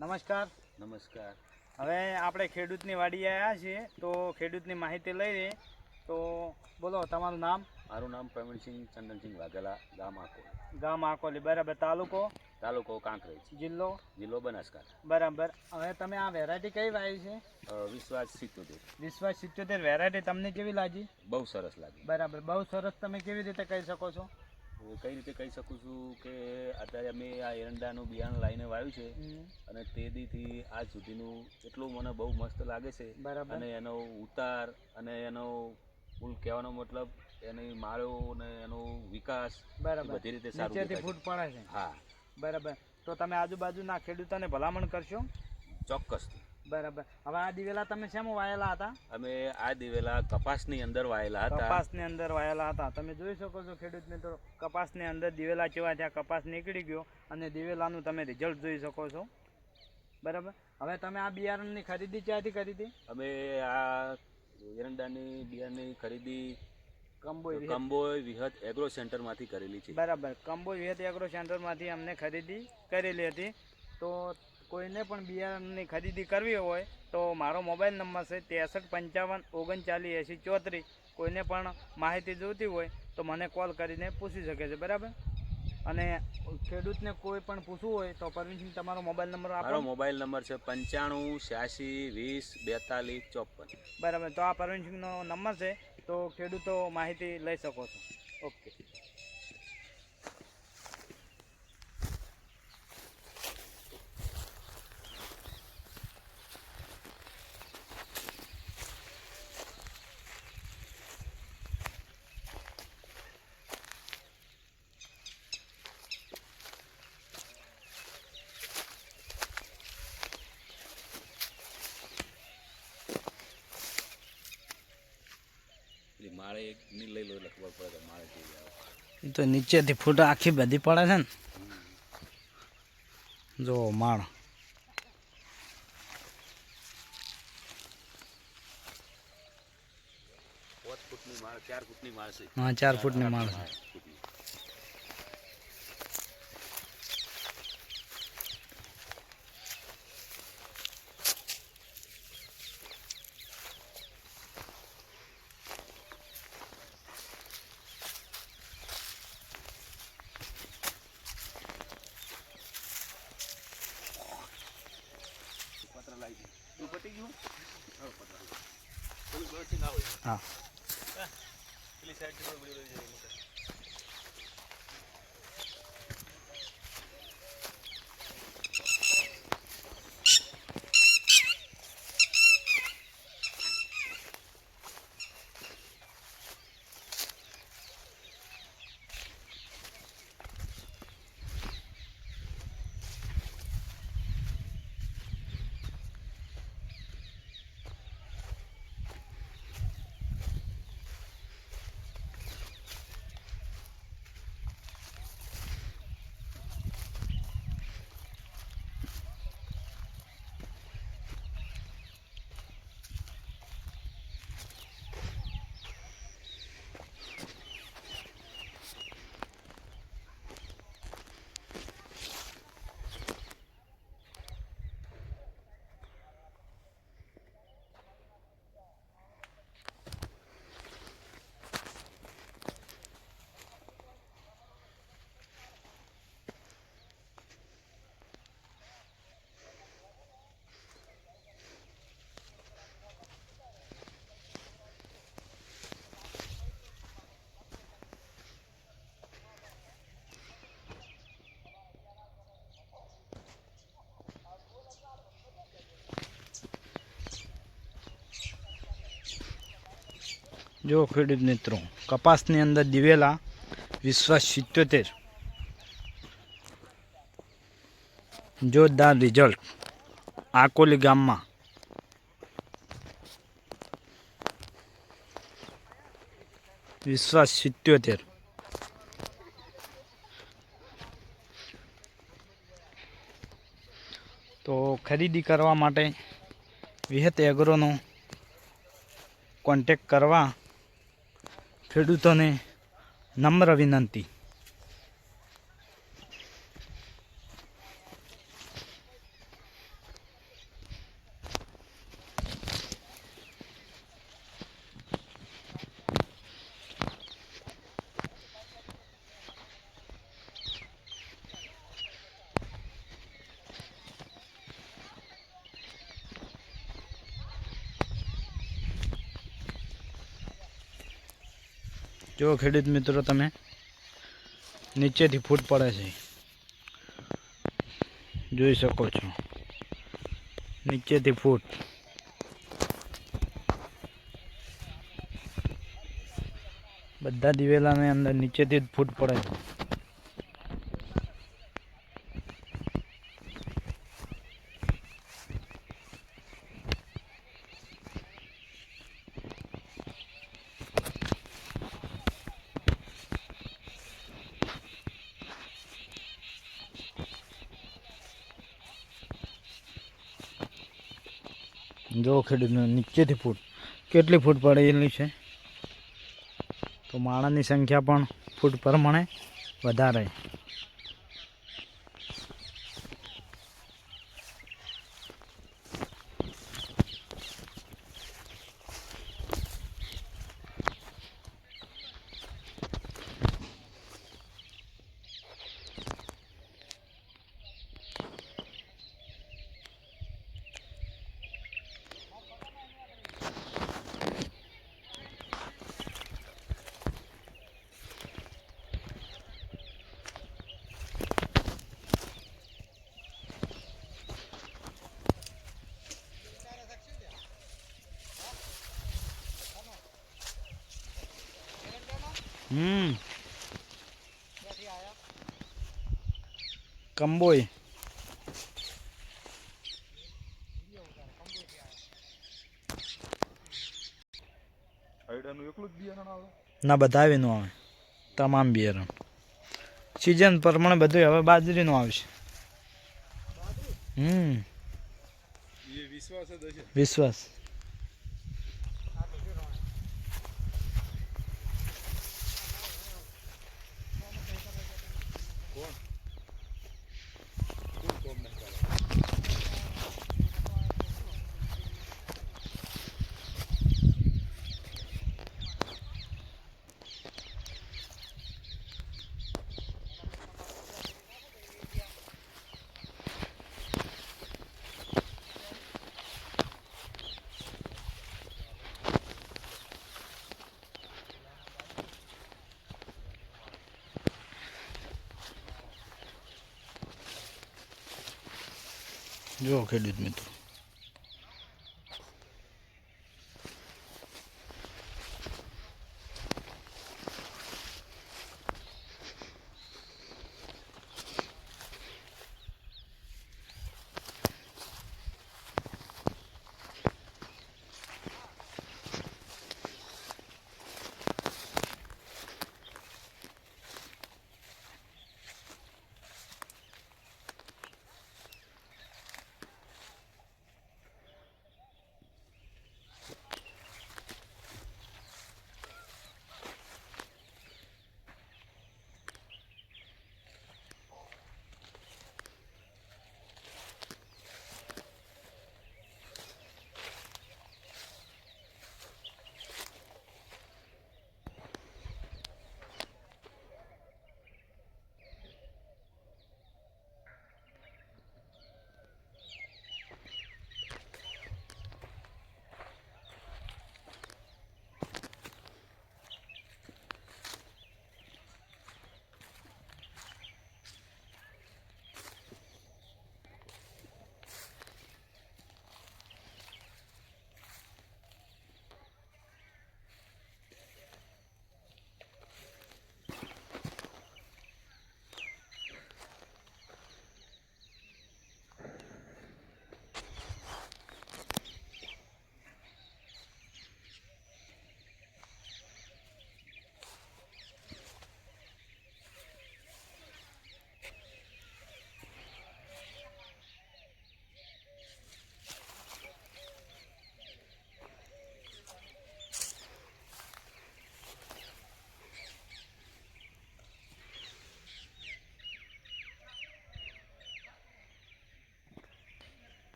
નમસ્કાર. નમસ્કાર. હવે આપણે ખેડૂતની વાડીએ આવ્યા છીએ તો ખેડૂતની માહિતી લઈએ. તો બોલો તમારું નામ. મારું નામ પ્રવીણસિંહ ચંદનસિંહ વાઘેલા, ગામ આકોલી. ગામ આકોલી, બરાબર. તાલુકો કાંકરેજ, જિલ્લો બનાસકાંઠા. બરાબર. હવે તમે આ વેરાયટી કઈ વાવી છે? વિશ્વાસ 77. વિશ્વાસ 77 વેરાયટી તમને કેવી લાગી? બહુ સરસ લાગી. બરાબર, બહુ સરસ. તમે કેવી રીતે કહી શકો છો? કઈ રીતે કહી શકું છું કે અત્યારે અમે આ એરંડાનું બિયારણ લાવીને વાવ્યું છે અને તે દીથી આજ સુધીનું એટલું મને બહુ મસ્ત લાગે છે. બરાબર. અને એનો ઉતાર અને એનો કુલ કહેવાનો મતલબ એની માળો અને એનો વિકાસ બરાબર બધી રીતે સારું નીચેથી ફૂટ પડે છે. હા, બરાબર. તો તમે આજુબાજુના ખેડૂતોને ભલામણ કરશો? ચોક્કસથી. બરાબર. હવે આ દિવેલા તમે શેમાં વાયેલા હતા? અમે આ દિવેલા કપાસની અંદર વાયેલા હતા. કપાસની અંદર વાયેલા હતા. તમે જોઈ શકો છો ખેડૂત મિત્રો, કપાસની અંદર દિવેલા કેવા ત્યાં કપાસ નીકળી ગયો અને દિવેલાનું તમે રિઝલ્ટ જોઈ શકો છો. બરાબર. હવે તમે આ બિયારણની ખરીદી ક્યાંથી કરી હતી? અમે આ એરંડાની બિયારણની ખરીદી કંબોય વિહત એગ્રો સેન્ટરમાંથી કરેલી છે. બરાબર. કંબોય વિહત એગ્રો સેન્ટરમાંથી અમને ખરીદી કરેલી હતી. તો કોઈને પણ બિયારણની ખરીદી કરવી હોય તો મારો મોબાઈલ નંબર છે 63 55 39 80 34. કોઈને પણ માહિતી જોઈતી હોય તો મને કોલ કરીને પૂછી શકે છે. બરાબર. અને ખેડૂતને કોઈ પણ પૂછવું હોય તો પરવીનસિંહ તમારો મોબાઈલ નંબર આપો. મારો મોબાઈલ નંબર છે 95 86 20 42 54. બરાબર. તો આ પરવીનસિંહનો નંબર છે, તો ખેડૂતો માહિતી લઈ શકો છો. ઓકે. માળે એક ની લઈ લો એટલે ખબર પડે કે માળે કેવી આવે. તો નીચેથી ફૂટ આખી બધી પડે છે ને. જો માળ 5 ફૂટની માળ, 4 ફૂટની માળ છે. હા, 4 ફૂટની માળ છે. હા. જો ખેડૂત મિત્રો, કપાસની અંદર દિવેલા વિશ્વાસ 77, જોરદાર રિઝલ્ટ આકોલી ગામમાં. વિશ્વાસ 77. તો ખરીદી કરવા માટે વિહત એગ્રોનો કોન્ટેક્ટ કરવા ખેડૂતોને નમ્ર વિનંતી. જો ખેડૂત મિત્રો તમે નીચેથી ફૂટ પડે છે, જોઈ શકો છો નીચેથી ફૂટ. બધા દિવેલાની અંદર નીચેથી જ ફૂટ પડે છે. જો ખેડૂતને નીચેથી ફૂટ કેટલી ફૂટ પડેલી છે, તો માળાની સંખ્યા પણ ફૂટ પ્રમાણે વધારે. કંબોઈ ના બતાવીનું આવે તમામ બિયારણ સિઝન પ્રમાણે બધું. હવે બાજરીનું આવશે. વિશ્વાસ જો ખેડૂત મિત્રો